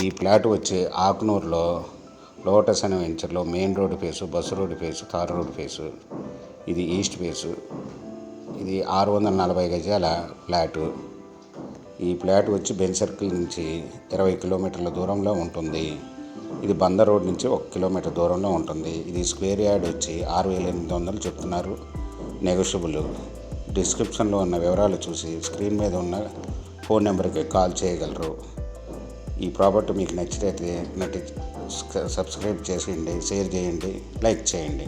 ఈ ప్లాట్ వచ్చి ఆకునూరులో లోటస్ అనే వెంచర్లో main road face, bus road face, tar road face. ఇది ఈస్ట్ ఫేసు. ఇది 640 గజాల ఫ్లాటు. ఈ ఫ్లాట్ వచ్చి బెంజ్ సర్కిల్ నుంచి 20 కిలోమీటర్ల దూరంలో ఉంటుంది. ఇది బంద రోడ్ నుంచి 1 కిలోమీటర్ దూరంలో ఉంటుంది. ఇది స్క్వేర్ యార్డ్ వచ్చి 6,800 చెప్తున్నారు, నెగోషియబుల్. డిస్క్రిప్షన్లో ఉన్న వివరాలు చూసి స్క్రీన్ మీద ఉన్న ఫోన్ నెంబర్కి కాల్ చేయగలరు. ఈ ప్రాపర్టీ మీకు నచ్చితే సబ్స్క్రైబ్ చేసేయండి, షేర్ చేయండి, లైక్ చేయండి.